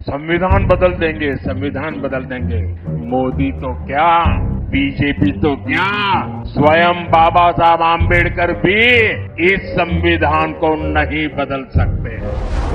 संविधान बदल देंगे, संविधान बदल देंगे। मोदी तो क्या, बीजेपी तो क्या, स्वयं बाबा साहब आम्बेडकर भी इस संविधान को नहीं बदल सकते।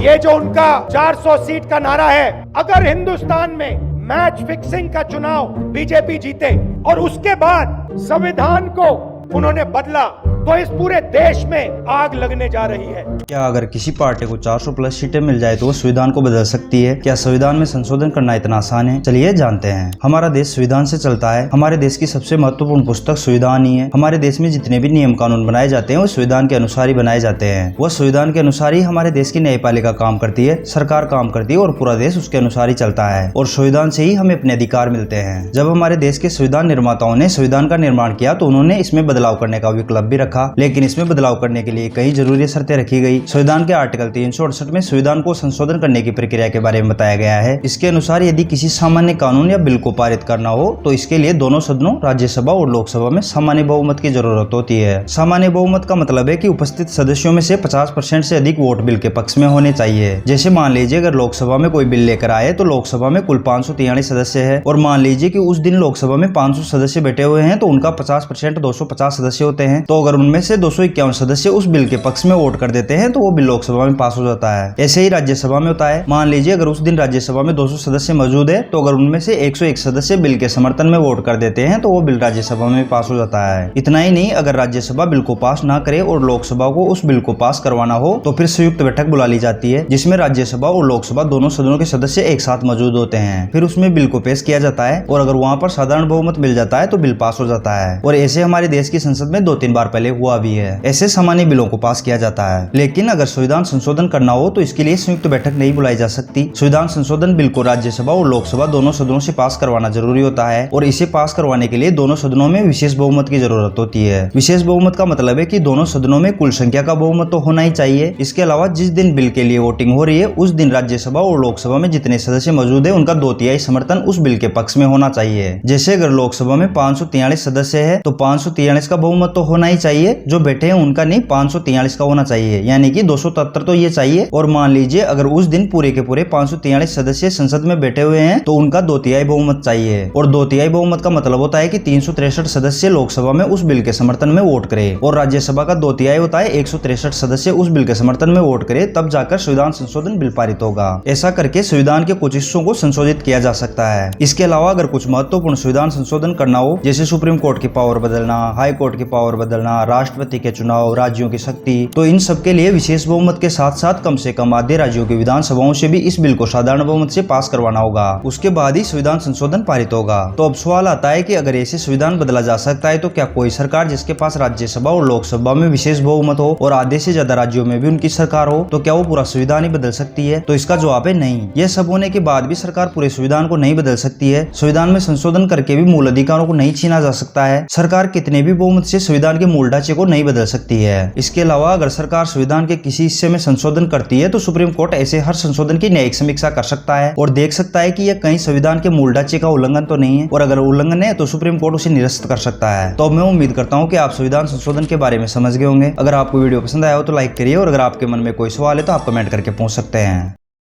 ये जो उनका 400 सीट का नारा है, अगर हिंदुस्तान में मैच फिक्सिंग का चुनाव बीजेपी जीते और उसके बाद संविधान को उन्होंने बदला तो इस पूरे देश में आग लगने जा रही है। क्या अगर किसी पार्टी को 400 प्लस सीटें मिल जाए तो वो संविधान को बदल सकती है? क्या संविधान में संशोधन करना इतना आसान है? चलिए जानते हैं। हमारा देश संविधान से चलता है। हमारे देश की सबसे महत्वपूर्ण पुस्तक संविधान ही है। हमारे देश में जितने भी नियम कानून बनाए जाते हैं वो संविधान के अनुसार ही बनाए जाते हैं। वह संविधान के अनुसार ही हमारे देश की न्यायपालिका काम करती है, सरकार काम करती है और पूरा देश उसके अनुसार ही चलता है। और संविधान से ही हमें अपने अधिकार मिलते हैं। जब हमारे देश के संविधान निर्माताओं ने संविधान का निर्माण किया तो उन्होंने इसमें बदलाव करने का विकल्प भी रखा, लेकिन इसमें बदलाव करने के लिए कई जरूरी शर्तें रखी गई। संविधान के आर्टिकल 368 में संविधान को संशोधन करने की प्रक्रिया के बारे में बताया गया है। इसके अनुसार यदि किसी सामान्य कानून या बिल को पारित करना हो तो इसके लिए दोनों सदनों राज्यसभा और लोकसभा में सामान्य बहुमत की जरूरत होती है। सामान्य बहुमत का मतलब है कि उपस्थित सदस्यों में से 50% से अधिक वोट बिल के पक्ष में होने चाहिए। जैसे मान लीजिए अगर लोकसभा में कोई बिल लेकर आए तो लोकसभा में कुल 543 सदस्य है और मान लीजिए कि उस दिन लोकसभा में 500 सदस्य बैठे हुए हैं तो उनका 50% 250 सदस्य होते हैं। तो अगर उनमें से 251 सदस्य उस बिल के पक्ष में वोट कर देते हैं तो वो बिल लोकसभा में पास हो जाता है। ऐसे ही राज्यसभा में होता है। मान लीजिए अगर उस दिन राज्यसभा में 200 सदस्य मौजूद है तो अगर उनमें से 101 सदस्य बिल के समर्थन में वोट कर देते हैं तो वो बिल राज्यसभा में पास हो जाता है। इतना ही नहीं, अगर राज्यसभा बिल को पास ना करे और लोकसभा को उस बिल को पास करवाना हो तो फिर संयुक्त बैठक बुला ली जाती है जिसमें राज्यसभा और लोकसभा दोनों सदनों के सदस्य एक साथ मौजूद होते हैं। फिर उसमें बिल को पेश किया जाता है और अगर वहाँ पर साधारण बहुमत मिल जाता है तो बिल पास हो जाता है। और ऐसे हमारे देश की संसद में 2-3 बार पहले हुआ भी है। ऐसे सामान्य बिलों को पास किया जाता है। लेकिन अगर संविधान संशोधन करना हो तो इसके लिए संयुक्त बैठक नहीं बुलाई जा सकती। संविधान संशोधन बिल को राज्यसभा और लोकसभा दोनों सदनों से पास करवाना जरूरी होता है और इसे पास करवाने के लिए दोनों सदनों में विशेष बहुमत की जरूरत होती है। विशेष बहुमत का मतलब है कि दोनों सदनों में कुल संख्या का बहुमत तो होना ही चाहिए। इसके अलावा जिस दिन बिल के लिए वोटिंग हो रही है उस दिन राज्यसभा और लोकसभा में जितने सदस्य मौजूद है उनका 2/3 समर्थन उस बिल के पक्ष में होना चाहिए। जैसे अगर लोकसभा में 543 सदस्य है तो 543 का बहुमत तो होना ही चाहिए, जो बैठे हैं उनका नहीं 543 का होना चाहिए, यानी कि 273 तो ये चाहिए। और मान लीजिए अगर उस दिन पूरे के पूरे 543 सदस्य संसद में बैठे हुए हैं तो उनका 2/3 बहुमत चाहिए। और 2/3 बहुमत का मतलब होता है कि 363 सदस्य लोकसभा में उस बिल के समर्थन में वोट करे और राज्यसभा का 2/3 होता है 163 सदस्य उस बिल के समर्थन में वोट करे, तब जाकर संविधान संशोधन बिल पारित होगा। ऐसा करके संविधान के कुछ हिस्सों को संशोधित किया जा सकता है। इसके अलावा अगर कुछ महत्वपूर्ण संविधान संशोधन करना हो, जैसे सुप्रीम कोर्ट की पावर बदलना, हाई कोर्ट की पावर बदलना, राष्ट्रपति के चुनाव, राज्यों की शक्ति, तो इन सब के लिए विशेष बहुमत के साथ साथ कम से कम आधे राज्यों की विधानसभाओं से भी इस बिल को साधारण बहुमत से पास करवाना होगा। उसके बाद ही संविधान संशोधन पारित होगा। तो अब सवाल आता है कि अगर ऐसे संविधान बदला जा सकता है तो क्या कोई सरकार जिसके पास राज्यसभा और लोकसभा में विशेष बहुमत हो और आधे से ज्यादा राज्यों में भी उनकी सरकार हो तो क्या वो पूरा संविधान ही बदल सकती है? तो इसका जवाब है नहीं। यह सब होने के बाद भी सरकार पूरे संविधान को नहीं बदल सकती है। संविधान में संशोधन करके भी मूल अधिकारों को नहीं छीना जा सकता है। सरकार कितने भी बहुमत से संविधान के मूल ढांचे को नहीं बदल सकती है। इसके अलावा अगर सरकार संविधान के किसी हिस्से में संशोधन करती है तो सुप्रीम कोर्ट ऐसे हर संशोधन की न्यायिक समीक्षा कर सकता है और देख सकता है कि यह कहीं संविधान के मूल ढांचे का उल्लंघन तो नहीं है, और अगर उल्लंघन है तो सुप्रीम कोर्ट उसे निरस्त कर सकता है। तो अब मैं उम्मीद करता हूँ कि आप संविधान संशोधन के बारे में समझ गए होंगे। अगर आपको वीडियो पसंद आया हो तो लाइक करिए और अगर आपके मन में कोई सवाल है तो आप कमेंट करके पूछ सकते हैं।